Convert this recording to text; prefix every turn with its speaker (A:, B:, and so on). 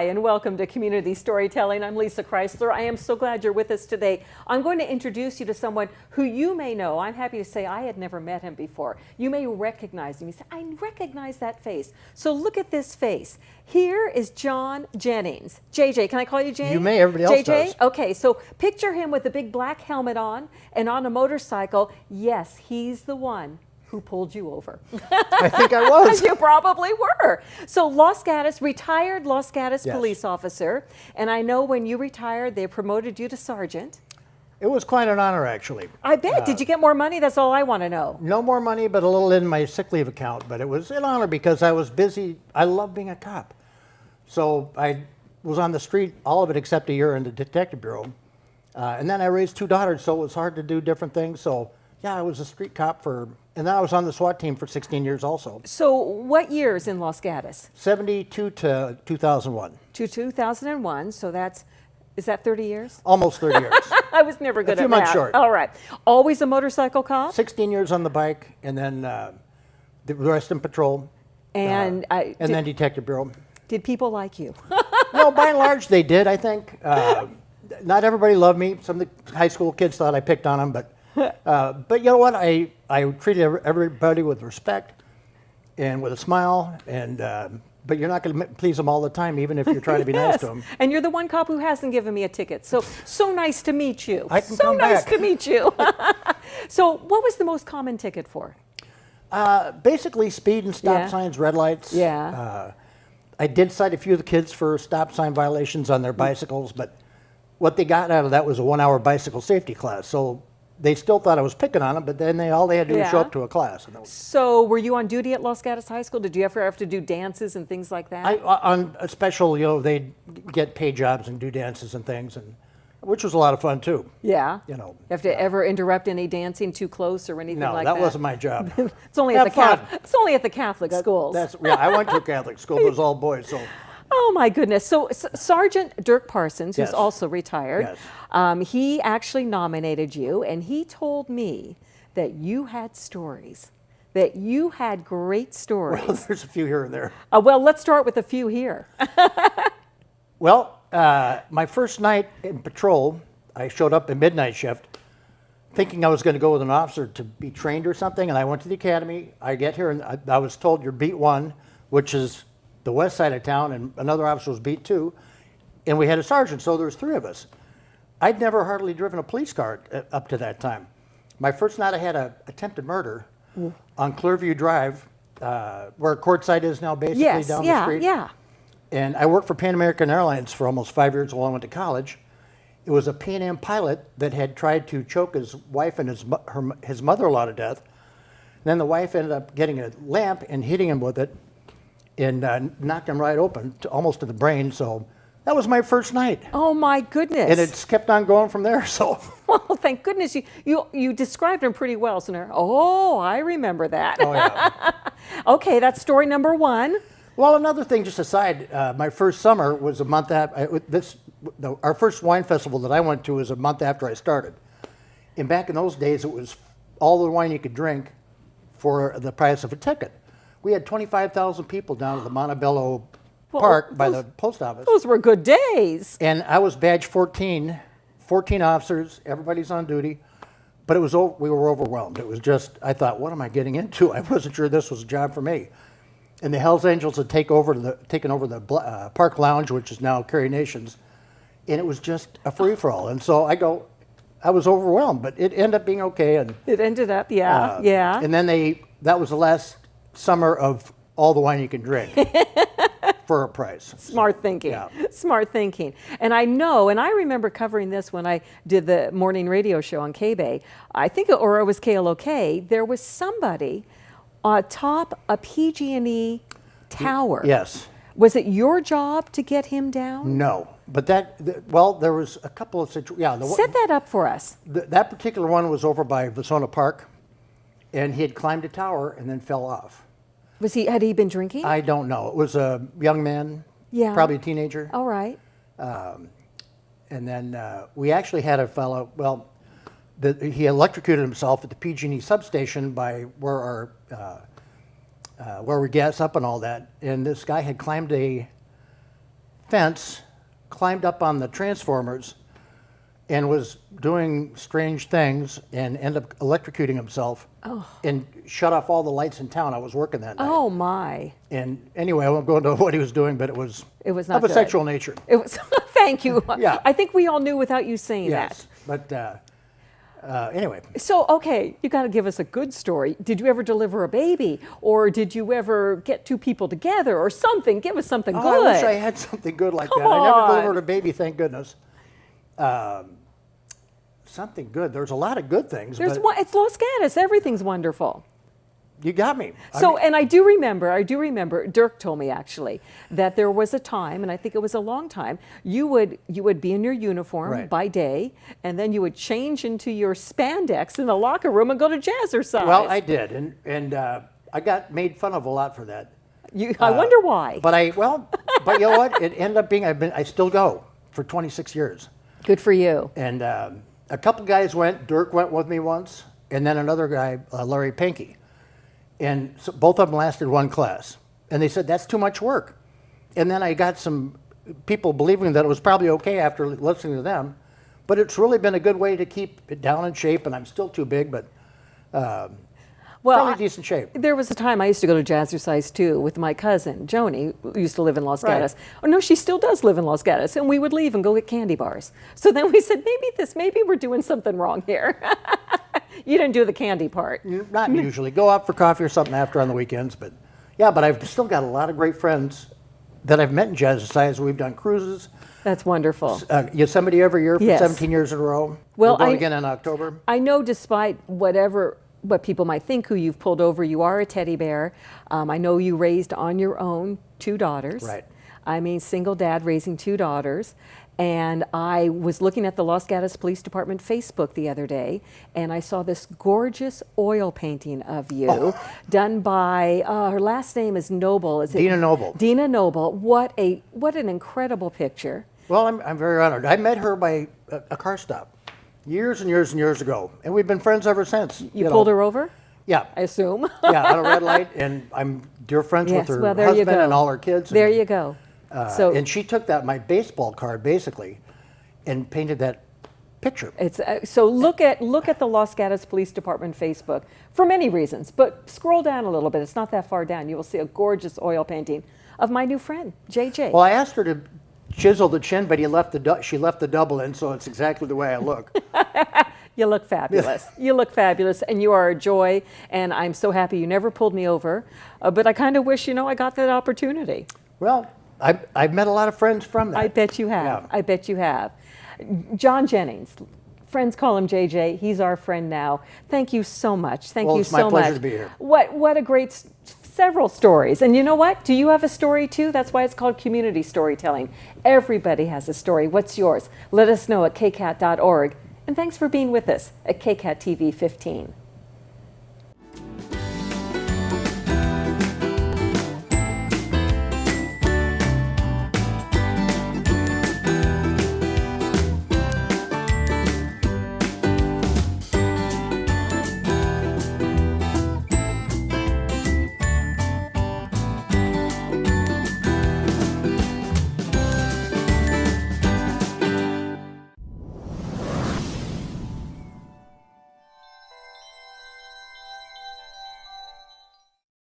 A: and welcome to Community Storytelling. I'm Lissa Kreisler. I am so glad you're with us today. I'm going to introduce you to someone who you may know. I'm happy to say I had never met him before. You may recognize him. You say, I recognize that face. So look at this face. Here is John Jennings. JJ, can I call you Jay?
B: You may, everybody else
A: JJ?
B: does.
A: Okay, so picture him with a big black helmet on and on a motorcycle. Yes, he's the one who pulled you over.
B: I think I was.
A: You probably were. So Los Gatos, retired Los Gatos
B: Yes.
A: police officer, and I know when you retired, they promoted you to sergeant.
B: It was quite an honor, actually.
A: I bet. Did you get more money? That's all I want to know.
B: No more money, but a little in my sick leave account. But it was an honor because I was busy. I love being a cop. So I was on the street, all of it except a year in the detective bureau. And then I raised two daughters, so it was hard to do different things. So yeah, I was a street cop and then I was on the SWAT team for 16 years also.
A: So what years in Los Gatos?
B: 72 to 2001.
A: To 2001, so is that 30 years?
B: Almost 30 years.
A: I was never good at that.
B: A few months short.
A: All right. Always a motorcycle cop?
B: 16 years on the bike, and then the rest in patrol.
A: And
B: then detective bureau.
A: Did people like you?
B: No, by and large they did, I think. Not everybody loved me. Some of the high school kids thought I picked on them, but you know what? I treated everybody with respect and with a smile, and but you're not going to please them all the time, even if you're trying to be nice to them.
A: And you're the one cop who hasn't given me a ticket. So nice to meet you.
B: I can come
A: nice
B: back.
A: to meet you. So what was the most common ticket for?
B: Basically speed and stop
A: Yeah.
B: signs, red lights.
A: Yeah.
B: I did cite a few of the kids for stop sign violations on their bicycles, but what they got out of that was a 1-hour bicycle safety class. So they still thought I was picking on them, but then all they had to do was show
A: Yeah.
B: up to a class. And
A: So were you on duty at Los Gatos High School? Did you ever have to do dances and things like that?
B: on a special, they'd get paid jobs and do dances and things, which was a lot of fun too.
A: Yeah.
B: You know.
A: You have to ever interrupt any dancing too close or anything
B: No,
A: like that?
B: that wasn't my job.
A: It's only
B: Have
A: at the
B: fun.
A: It's only at the Catholic schools.
B: I went to a Catholic school, but it was all boys. So
A: Oh my goodness. So Sergeant Dirk Parsons, who's
B: Yes.
A: also retired,
B: Yes.
A: he actually nominated you, and he told me that you had stories, that you had great stories.
B: well, there's a few here and there.
A: Well, let's start with a few here.
B: Well, my first night in patrol, I showed up in midnight shift, thinking I was going to go with an officer to be trained or something, and I went to the academy. I get here, and I was told you're beat 1, which is the west side of town, and another officer was beat 2, and we had a sergeant, so there was 3 of us. I'd never hardly driven a police car up to that time. My first night I had an attempted murder on Clearview Drive, where Courtside is now, basically down the street.
A: Yeah.
B: And I worked for Pan American Airlines for almost 5 years while I went to college. It was a Pan Am pilot that had tried to choke his wife and his mother-in-law to death. And then the wife ended up getting a lamp and hitting him with it, and knocked him right open, almost to the brain. So that was my first night.
A: Oh my goodness.
B: And it's kept on going from there. So.
A: Well, thank goodness you described him pretty well, Senator. Oh, I remember that.
B: Oh, yeah.
A: Okay, that's story number 1.
B: Well, another thing, just aside, my first summer was a month after our first wine festival that I went to was a month after I started. And back in those days, it was all the wine you could drink for the price of a ticket. We had 25,000 people down at the Montebello Park by the post office.
A: Those were good days.
B: And I was badge 14 officers, everybody's on duty, but we were overwhelmed. It was just, I thought, what am I getting into? I wasn't sure this was a job for me. And the Hells Angels had taken over the Park Lounge, which is now Carrie Nations, and it was just a free-for-all. And so I was overwhelmed, but it ended up being okay. And
A: It ended up, yeah.
B: And then that was the last summer of all the wine you can drink for a price.
A: Smart thinking.
B: Yeah.
A: Smart thinking. And I remember covering this when I did the morning radio show on K-Bay. I think, or it was KLOK, there was somebody atop a PG&E tower.
B: Yes.
A: Was it your job to get him down?
B: No, but there was a couple of situations. Yeah,
A: Set that up for us.
B: That particular one was over by Vasona Park, and he had climbed a tower and then fell off.
A: Had he been drinking?
B: I don't know. It was a young man, probably a teenager.
A: All right.
B: And then we actually had a fellow, he electrocuted himself at the PG&E substation by where we gas up and all that. And this guy had climbed a fence, climbed up on the transformers, and was doing strange things and ended up electrocuting himself and shut off all the lights in town. I was working that night.
A: Oh my.
B: And anyway, I won't go into what he was doing, but it was
A: not
B: of a
A: good.
B: sexual nature.
A: It was. Thank you.
B: Yeah.
A: I think we all knew without you saying
B: Yes,
A: that.
B: but anyway.
A: So, okay, you got to give us a good story. Did you ever deliver a baby, or did you ever get two people together, or something? Give us something good.
B: I wish I had something good like
A: Come
B: that. I never
A: on.
B: delivered a baby, thank goodness. Something good. There's a lot of good things.
A: There's
B: but
A: one. It's Los Gatos. Everything's wonderful.
B: you got me.
A: So, and I do remember, Dirk told me actually, that there was a time, and I think it was a long time, you would be in your uniform
B: Right.
A: by day, and then you would change into your spandex in the locker room and go to Jazzercise.
B: Well, I did, and I got made fun of a lot for that.
A: I wonder why.
B: But but you know what? It ended up being I still go for 26 years.
A: Good for you.
B: And a couple guys went. Dirk went with me once, and then another guy, Larry Pinky. And so both of them lasted one class. And they said, that's too much work. And then I got some people believing that it was probably okay after listening to them. But it's really been a good way to keep it down in shape, and I'm still too big, but fairly decent shape.
A: There was a time I used to go to Jazzercise too with my cousin, Joni, who used to live in Los
B: Right.
A: Gatos. Oh no, she still does live in Los Gatos. And we would leave and go get candy bars. So then we said, maybe we're doing something wrong here. You didn't do the candy part.
B: Not usually. Go out for coffee or something after on the weekends, but yeah, but I've still got a lot of great friends that I've met in Jazzercise. We've done cruises.
A: That's wonderful.
B: Yosemite every year for
A: Yes.
B: 17 years in a row.
A: Well,
B: We're going again in October.
A: I know despite what people might think who you've pulled over, you are a teddy bear. I know you raised on your own 2 daughters.
B: Right.
A: I mean, single dad raising 2 daughters. And I was looking at the Los Gatos Police Department Facebook the other day, and I saw this gorgeous oil painting of you done by, her last name is Noble. Is it
B: Dina Noble.
A: Dina Noble. What an incredible picture.
B: Well, I'm very honored. I met her by a car stop years and years and years ago, and we've been friends ever since.
A: You pulled her over?
B: Yeah.
A: I assume.
B: Yeah, on a red light, and I'm dear friends
A: Yes,
B: with her
A: well, there you
B: husband
A: go.
B: and all her kids.
A: There you go.
B: And she took my baseball card, basically, and painted that picture.
A: It's so look at the Los Gatos Police Department Facebook for many reasons, but scroll down a little bit. It's not that far down. You will see a gorgeous oil painting of my new friend, JJ.
B: Well, I asked her to chisel the chin, but she left the double in, so it's exactly the way I look.
A: You look fabulous. You look fabulous, and you are a joy, and I'm so happy you never pulled me over, but I kind of wish, I got that opportunity.
B: Well, I've met a lot of friends from that.
A: I bet you have.
B: Yeah.
A: I bet you have. John Jennings, friends call him JJ. He's our friend now. Thank you so much. Thank you
B: It's my
A: so
B: pleasure
A: much.
B: to be here.
A: What a great several stories. And you know what? Do you have a story too? That's why it's called community storytelling. Everybody has a story. What's yours? Let us know at kcat.org. And thanks for being with us at KCAT TV 15.